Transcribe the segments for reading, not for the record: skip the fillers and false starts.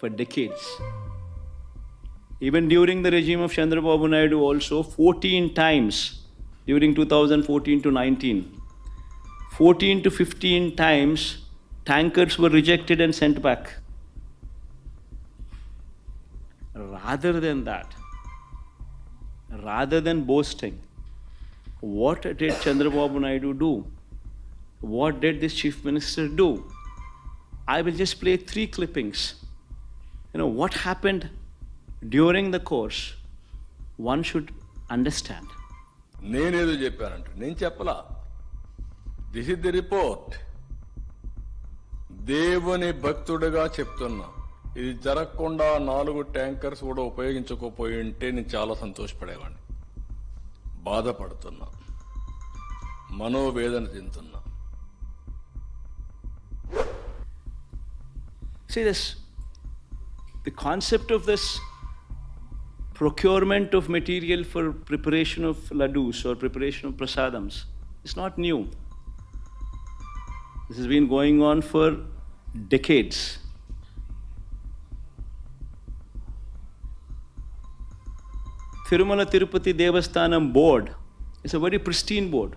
for decades. Even during the regime of Chandrababu Naidu also, 14 times during 2014 to 19, 14 to 15 times tankers were rejected and sent back. Rather than that, rather than boasting, what did Chandrababu Naidu do? What did this chief minister do? I will just play 3 clippings. What happened during the course, one should understand. నేనేదో చెప్పానంట, నేను చెప్పలా. This is the report. దేవుని భక్తుడిగా చెప్తున్నా, ఇది జరగకుండా 4 tankers కూడా ఉపయోగించకపోయి ఉంటే నేను చాలా సంతోషపడేవాడిని. బాధపడుతున్నా, మనోవేదన చెందుతున్నా. See this, the concept of this procurement of material for preparation of laddus or preparation of prasadams is not new. This has been going on for decades. Tirumala Tirupati Devasthanam board is a very pristine board.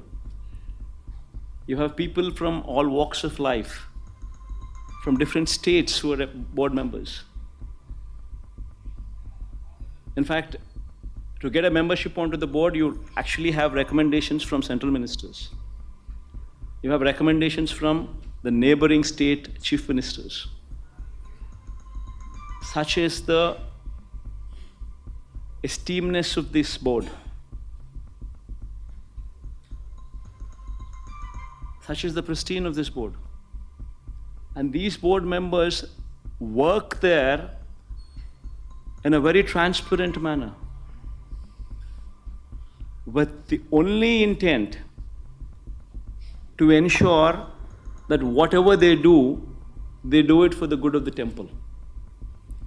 You have people from all walks of life, from different states who are board members. In fact, to get a membership onto the board, you actually have recommendations from central ministers. You have recommendations from the neighboring state chief ministers. Such is the esteemedness of this board. Such is the pristine of this board. And these board members work there in a very transparent manner, with the only intent to ensure that whatever they do it for the good of the temple.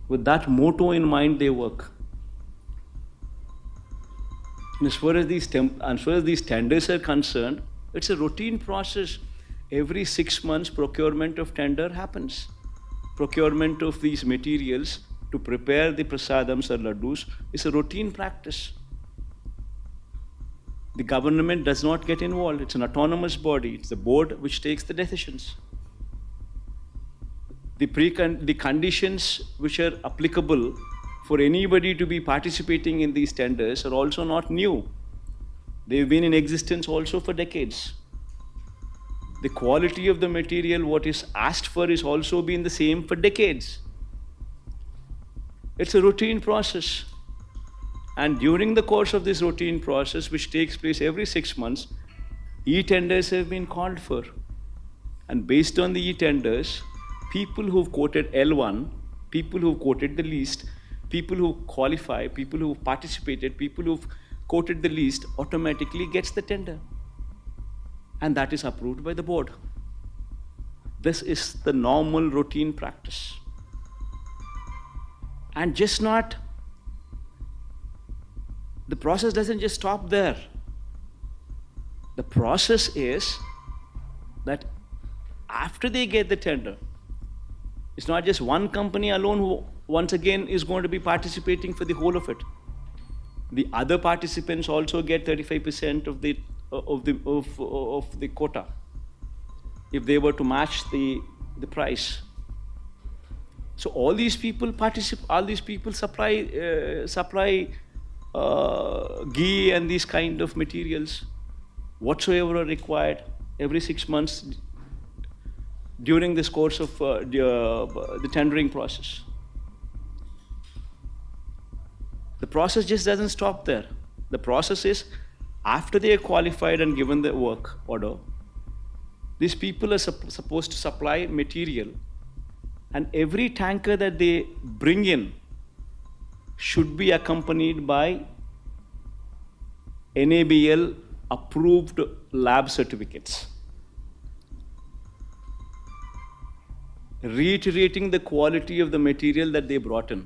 With that motto in mind, they work. And as far as these tenders are concerned, it's a routine process. Every 6 months, procurement of tender happens. Procurement of these materials to prepare the prasadams or laddus is a routine practice. The government does not get involved. It's an autonomous body. It's the board which takes the decisions. The conditions which are applicable for anybody to be participating in these tenders are also not new. They've been in existence also for decades. The quality of the material, what is asked for, is also been the same for decades. It's a routine process. And during the course of this routine process, which takes place every 6 months, e-tenders have been called for. And based on the e-tenders, people who've quoted L1, people who've quoted the least, people who qualify, people who've participated, people who've quoted the least, automatically gets the tender. And that is approved by the board. This is the normal routine practice. And the process doesn't just stop there. The process is that after they get the tender, it's not just one company alone who once again is going to be participating for the whole of it. The other participants also get 35% of the quota if they were to match the price. So all these people supply ghee and these kind of materials whatsoever are required every 6 months during this course of the tendering process. The process just doesn't stop there. The process is, after they are qualified and given the work order, these people are supposed to supply material, and every tanker that they bring in should be accompanied by NABL-approved lab certificates, reiterating the quality of the material that they brought in.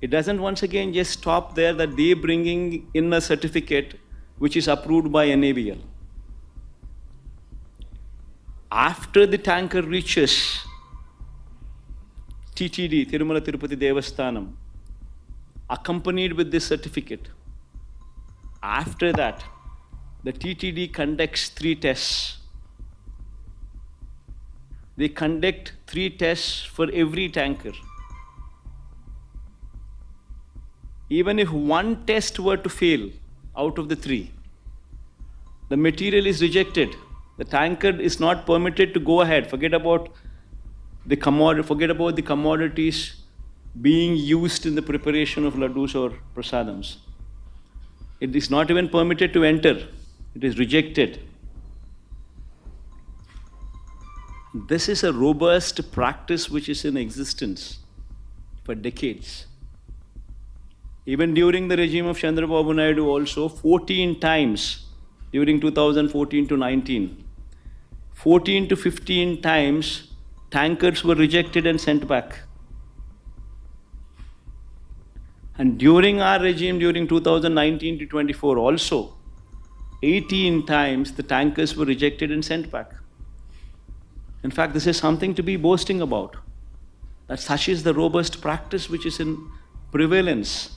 It doesn't once again just stop there that they bringing in a certificate which is approved by NABL. After the tanker reaches TTD, Tirumala Tirupati Devasthanam, accompanied with this certificate. After that, the TTD conducts 3 tests. They conduct 3 tests for every tanker. Even if one test were to fail out of the 3, the material is rejected. The tanker is not permitted to go ahead. Forget about the commodities being used in the preparation of laddus or prasadams. It is not even permitted to enter. It is rejected. This is a robust practice which is in existence for decades. Even during the regime of Chandrababu Naidu also, 14 times during 2014 to 19, 14 to 15 times tankers were rejected and sent back. And during our regime, during 2019 to 24 also, 18 times the tankers were rejected and sent back. In fact, this is something to be boasting about. That such is the robust practice which is in prevalence.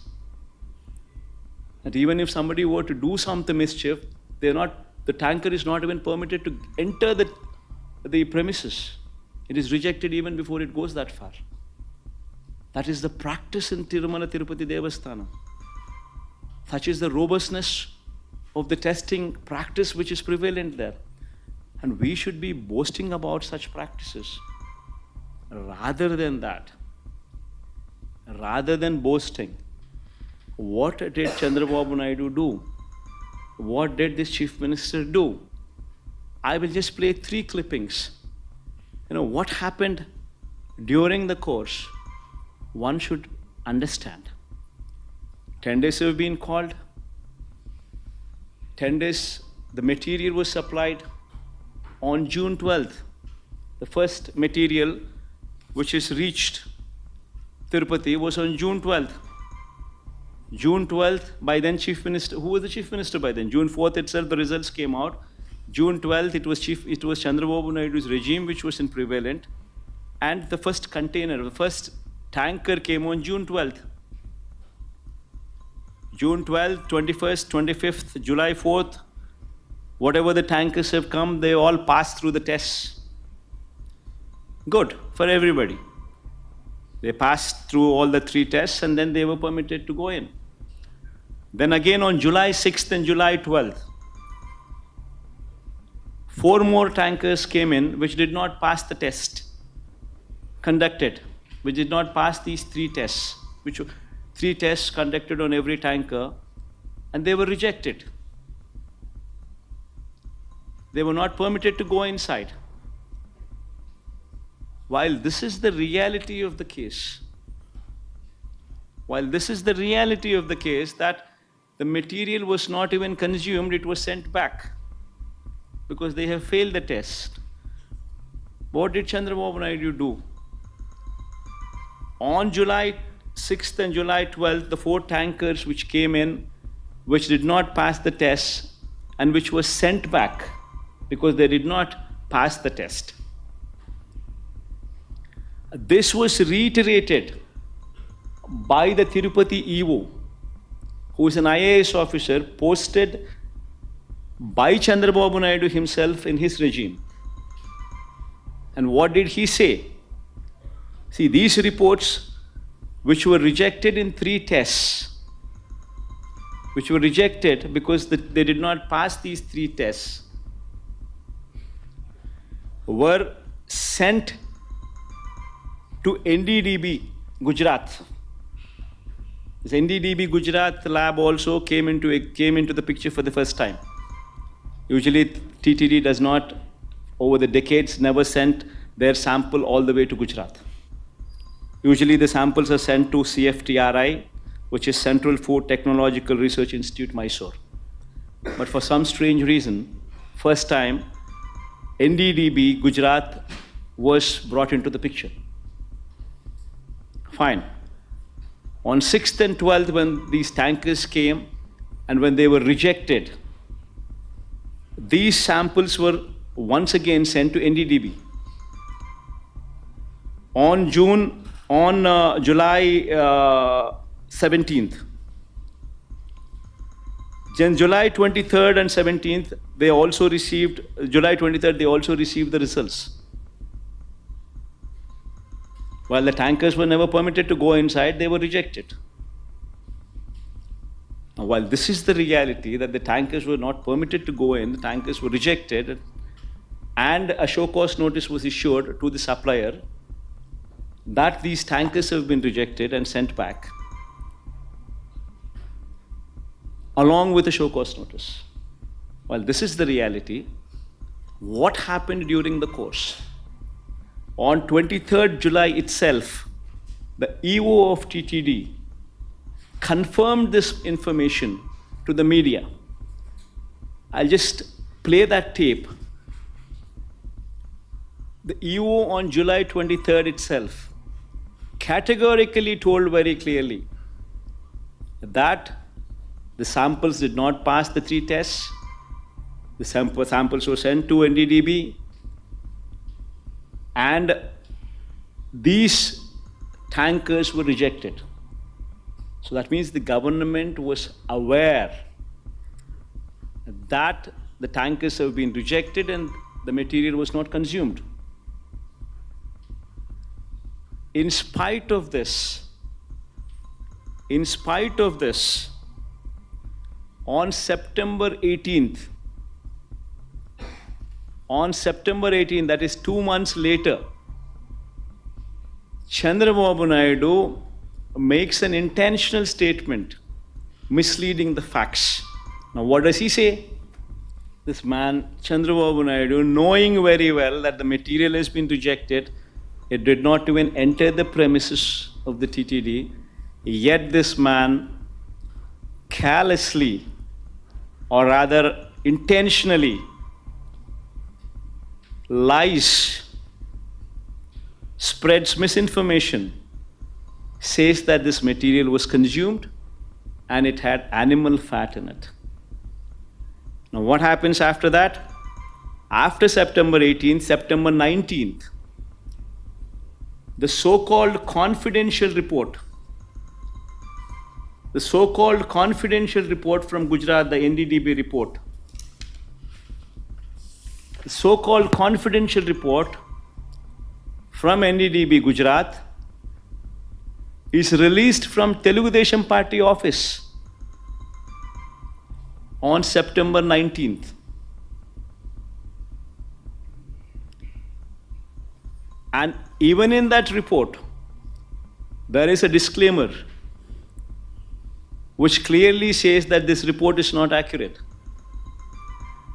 That even if somebody were to do some mischief, the tanker is not even permitted to enter the premises. It is rejected even before it goes that far. That is the practice in Tirumala Tirupati Devasthanam. Such is the robustness of the testing practice which is prevalent there. And we should be boasting about such practices. Rather than that, rather than boasting, what did Chandrababu Naidu do? What did this Chief Minister do? I will just play 3 clippings. What happened during the course, one should understand. 10 days have been called. 10 days, the material was supplied. On June 12th, the first material which is reached Tirupati was on June 12th. June 12th, by then Chief Minister, who was the Chief Minister by then? June 4th itself, the results came out. June 12th, it was Chandrababu Naidu's regime which was in prevalent. And the first container, the first tanker came on June 12th. June 12th, 21st, 25th, July 4th, whatever the tankers have come, they all passed through the tests. Good for everybody. They passed through all the 3 tests and then they were permitted to go in. Then again on July 6th and July 12th, 4 more tankers came in which did not pass the test conducted, which did not pass these 3 tests, which 3 tests conducted on every tanker, and they were rejected. They were not permitted to go inside. While this is the reality of the case, that the material was not even consumed, it was sent back because they have failed the test. What did Chandrababu Naidu do? On July 6th and July 12th, the 4 tankers which came in, which did not pass the test and which was sent back because they did not pass the test. This was reiterated by the Tirupati EO, who is an IAS officer posted by Chandrababu Naidu himself in his regime. And what did he say? See, these reports which were rejected in 3 tests, which were rejected because they did not pass these 3 tests, were sent to NDDB, Gujarat. This NDDB Gujarat lab also came into the picture for the first time. Usually TTD does not, over the decades, never sent their sample all the way to Gujarat. Usually the samples are sent to CFTRI, which is Central Food Technological Research Institute, Mysore. But for some strange reason, first time, NDDB Gujarat was brought into the picture. Fine. On 6th and 12th, when these tankers came and when they were rejected, these samples were once again sent to NDDB. On June on July 17th. Then July 23rd and 17th, they also received, July 23rd, they also received the results. While the tankers were never permitted to go inside, they were rejected. Now, while this is the reality, that the tankers were not permitted to go in, the tankers were rejected, and a show cause notice was issued to the supplier that these tankers have been rejected and sent back, along with a show cause notice. While this is the reality, what happened during the course? On 23rd July itself, the EO of TTD confirmed this information to the media. I'll just play that tape. The EO on July 23rd itself categorically told very clearly that the samples did not pass the 3 tests. The samples were sent to NDDB, and these tankers were rejected. So that means the government was aware that the tankers have been rejected and the material was not consumed. In spite of this, on September 18th, that is 2 months later, Chandrababu Naidu makes an intentional statement misleading the facts. Now, what does he say? This man, Chandrababu Naidu, knowing very well that the material has been rejected, it did not even enter the premises of the TTD, yet this man carelessly, or rather intentionally, lies, spreads misinformation, says that this material was consumed and it had animal fat in it. Now, what happens after that? After September 18th, September 19th, the so-called confidential report from Gujarat, the NDDB report, the so-called confidential report from NDDB Gujarat is released from Telugu Desam Party office on September 19th. And even in that report, there is a disclaimer which clearly says that this report is not accurate.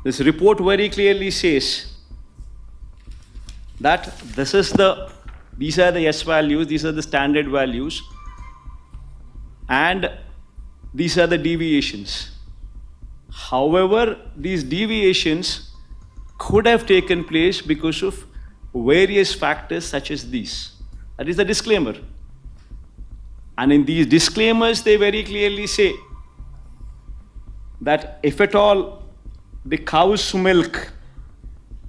This report very clearly says that these are the S values, these are the standard values, and these are the deviations. However, these deviations could have taken place because of various factors such as these. That is the disclaimer. And in these disclaimers, they very clearly say that if at all the cow's milk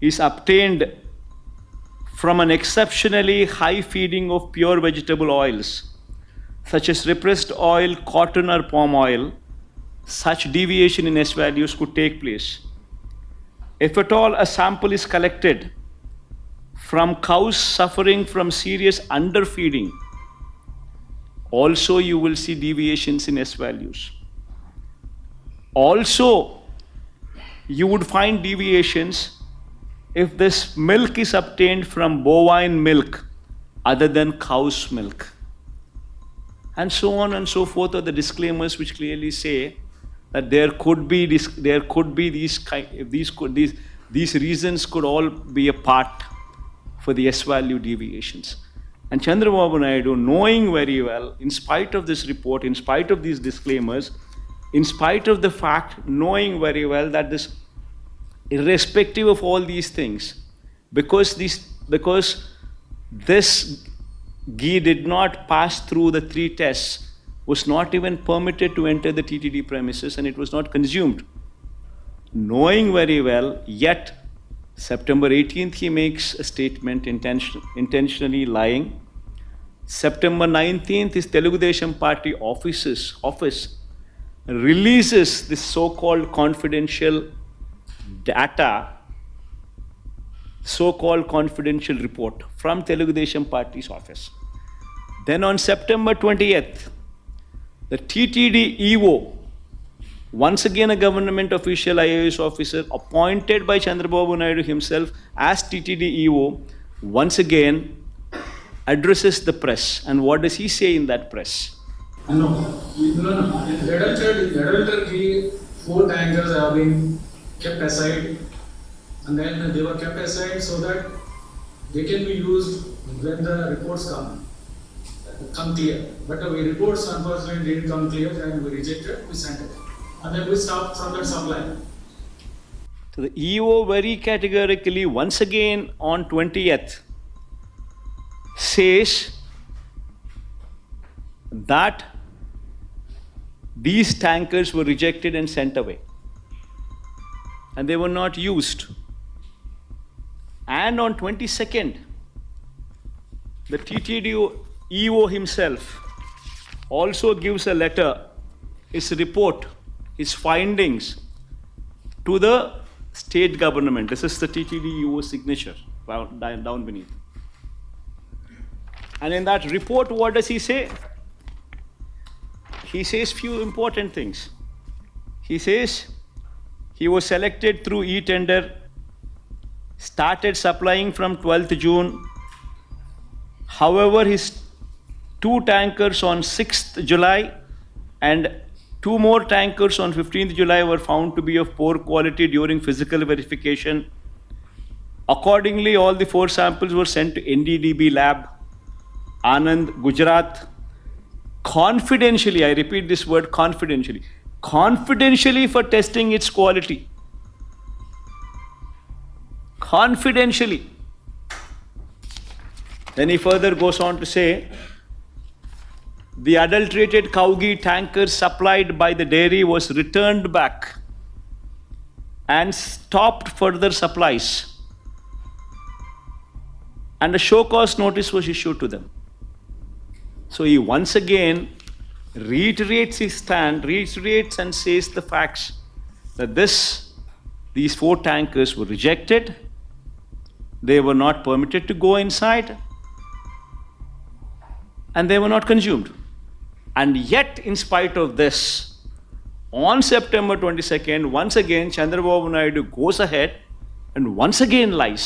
is obtained from an exceptionally high feeding of pure vegetable oils, such as repressed oil, cotton or palm oil, such deviation in S values could take place. If at all a sample is collected from cows suffering from serious underfeeding, also you will see deviations in S values. Also, you would find deviations if this milk is obtained from bovine milk other than cow's milk. And so on and so forth are the disclaimers which clearly say that these reasons could all be a part for the S value deviations. And Chandrababu Naidu, knowing very well, in spite of this report, in spite of these disclaimers, in spite of the fact, knowing very well that this, irrespective of all these things, because this ghee did not pass through the 3 tests, was not even permitted to enter the TTD premises, and it was not consumed. Knowing very well, yet September 18th he makes a statement intentionally lying, September 19th, his Telugu Desam Party office releases this so-called confidential data, so-called confidential report from Telugu Desam Party's office. Then on September 20th, the TTD EO, once again a government official IAS officer appointed by Chandrababu Naidu himself as TTD EO, once again addresses the press. And what does he say in that press? No. In adultery, 4 tankers have been kept aside, and then they were kept aside so that they can be used when the reports come clear. But the reports unfortunately didn't come clear, and we rejected, we sent it. And then we stopped from that supply. So the EO very categorically, once again on 20th, says that these tankers were rejected and sent away, and they were not used. And on 22nd, the TTD EO himself also gives a letter, his report, his findings to the state government. This is the TTD EO signature down beneath. And in that report, what does he say? He says few important things. He says he was selected through e-tender, started supplying from 12th June. However, his 2 tankers on 6th July and 2 more tankers on 15th July were found to be of poor quality during physical verification. Accordingly, all the 4 samples were sent to NDDB lab, Anand, Gujarat, confidentially, I repeat this word confidentially for testing its quality. Confidentially. Then he further goes on to say, the adulterated cow ghee tanker supplied by the dairy was returned back and stopped further supplies. And a show cause notice was issued to them. So he once again reiterates his stand, reiterates and says the facts that these 4 tankers were rejected, they were not permitted to go inside, and they were not consumed. And yet, in spite of this, on September 22nd, once again, Chandrababu Naidu goes ahead and once again lies.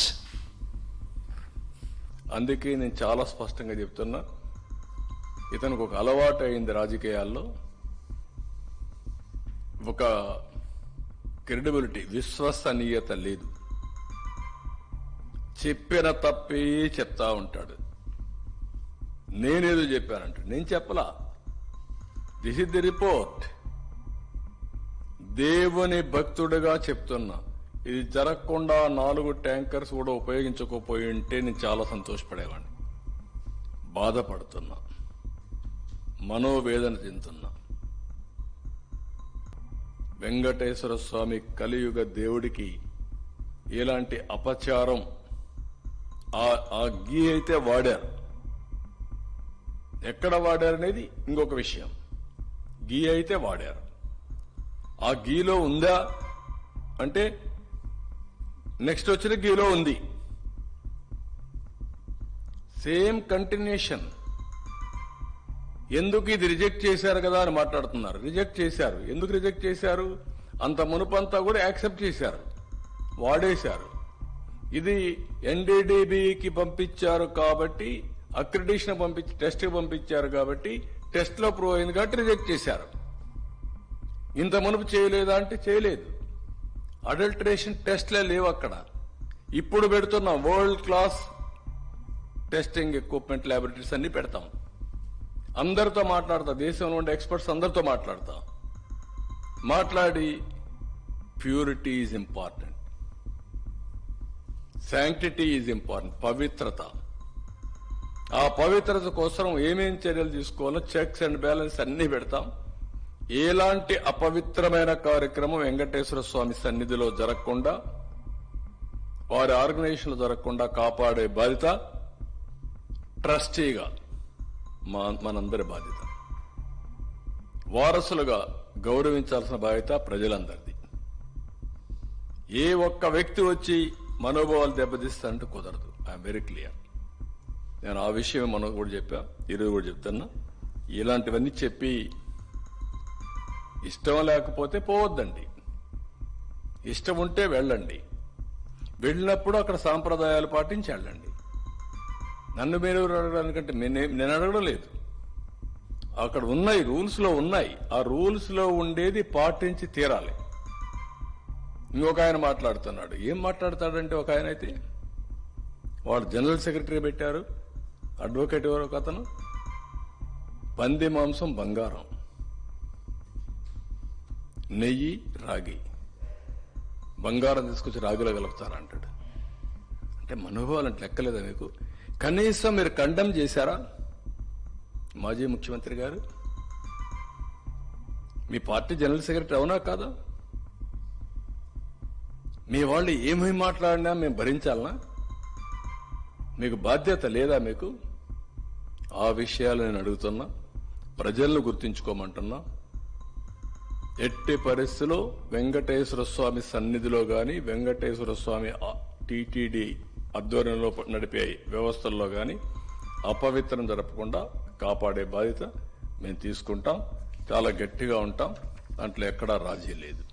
అందుకే నేను చాలా స్పష్టంగా చెప్తున్నా, ఇతనికి ఒక అలవాటు అయింది రాజకీయాల్లో, ఒక క్రెడిబిలిటీ, విశ్వసనీయత లేదు. చెప్పిన తప్పే చెప్తా ఉంటాడు. నేనేదో చెప్పానంట, నేను చెప్పలా. This is the report. దేవుని భక్తుడిగా చెప్తున్నా, ఇది జరగకుండా 4 ట్యాంకర్స్ కూడా ఉపయోగించకపోయి ఉంటే నేను చాలా సంతోషపడేవాడిని. బాధపడుతున్నా, మనోవేదన చెందుతున్నా. వెంకటేశ్వర స్వామి కలియుగ దేవుడికి ఎలాంటి అపచారం, ఆ గీ అయితే వాడారు, ఎక్కడ వాడారనేది ఇంకొక విషయం. గీ అయితే వాడారు. ఆ గీలో ఉందా అంటే నెక్స్ట్ వచ్చిన గీలో ఉంది. Same continuation. ఎందుకు ఇది రిజెక్ట్ చేశారు కదా అని మాట్లాడుతున్నారు. రిజెక్ట్ చేశారు. ఎందుకు రిజెక్ట్ చేశారు? అంత మునుపంతా కూడా యాక్సెప్ట్ చేశారు, వాడేశారు. ఇది ఎన్డీడీబీకి పంపించారు కాబట్టి, అక్రిడిషన్ పంపించి టెస్ట్ పంపించారు కాబట్టి, టెస్ట్ లో ప్రూవ్ అయింది కాబట్టి రిజెక్ట్ చేశారు. ఇంత మునుపు చేయలేదా అంటే చేయలేదు. అడల్టరేషన్ టెస్ట్లే లేవు అక్కడ. ఇప్పుడు పెడుతున్న world class testing equipment laboratories అన్ని పెడతాం. అందరితో మాట్లాడతా, దేశంలో ఉండే ఎక్స్పర్ట్స్ అందరితో మాట్లాడతా. మాట్లాడి purity is important, sanctity is important, పవిత్రత. ఆ పవిత్రత కోసం ఏమేం చర్యలు తీసుకోవాలో చెక్స్ అండ్ బ్యాలెన్స్ అన్ని పెడతాం. ఎలాంటి అపవిత్రమైన కార్యక్రమం వెంకటేశ్వర స్వామి సన్నిధిలో జరగకుండా, వారి ఆర్గనైజేషన్లో జరగకుండా కాపాడే బాధ్యత ట్రస్టీగా మనందరి బాధ్యత. వారసులుగా గౌరవించాల్సిన బాధ్యత ప్రజలందరిది. ఏ ఒక్క వ్యక్తి వచ్చి మనోభావాలు దెబ్బతీస్తానంటే కుదరదు. I'm very clear. నేను ఆ విషయం మనం కూడా చెప్పా, ఈరోజు కూడా చెప్తున్నా. ఇలాంటివన్నీ చెప్పి ఇష్టం లేకపోతే పోవద్దండి, ఇష్టం ఉంటే వెళ్ళండి. వెళ్ళినప్పుడు అక్కడ సాంప్రదాయాలు పాటించి వెళ్ళండి. నన్ను మీరు అడగడానికంటే నేను అడగడం లేదు. అక్కడ ఉన్నాయి, రూల్స్ లో ఉన్నాయి. ఆ రూల్స్ లో ఉండేది పాటించి తీరాలి. ఇంకొక ఆయన మాట్లాడుతున్నాడు. ఏం మాట్లాడతాడంటే, ఒక ఆయన అయితే వాడు జనరల్ సెక్రటరీ పెట్టారు, అడ్వకేట్ ఎవరు ఒక అతను, పంది మాంసం బంగారం, నెయ్యి రాగి, బంగారం తీసుకొచ్చి రాగిలో కలుపుతారంటాడు. అంటే మనోభావాలు అంటే లెక్కలేదా మీకు? కనీసం మీరు కండెమ్ చేశారా? మాజీ ముఖ్యమంత్రి గారు, మీ పార్టీ జనరల్ సెక్రటరీ అవునా కాదా? మీ వాళ్ళు ఏమేమి మాట్లాడినా మేము భరించాలనా? మీకు బాధ్యత లేదా మీకు? ఆ విషయాలు నేను అడుగుతున్నా. ప్రజలను గుర్తించుకోమంటున్నా. ఎట్టి పరిస్థితిలో వెంకటేశ్వర స్వామి సన్నిధిలో గాని, వెంకటేశ్వర స్వామి టీటీడీ ఆధ్వర్యంలో నడిపే వ్యవస్థల్లో గాని అపవిత్రం జరపకుండా కాపాడే బాధ్యత మేము తీసుకుంటాం. చాలా గట్టిగా ఉంటాం. దాంట్లో ఎక్కడా రాజీ లేదు.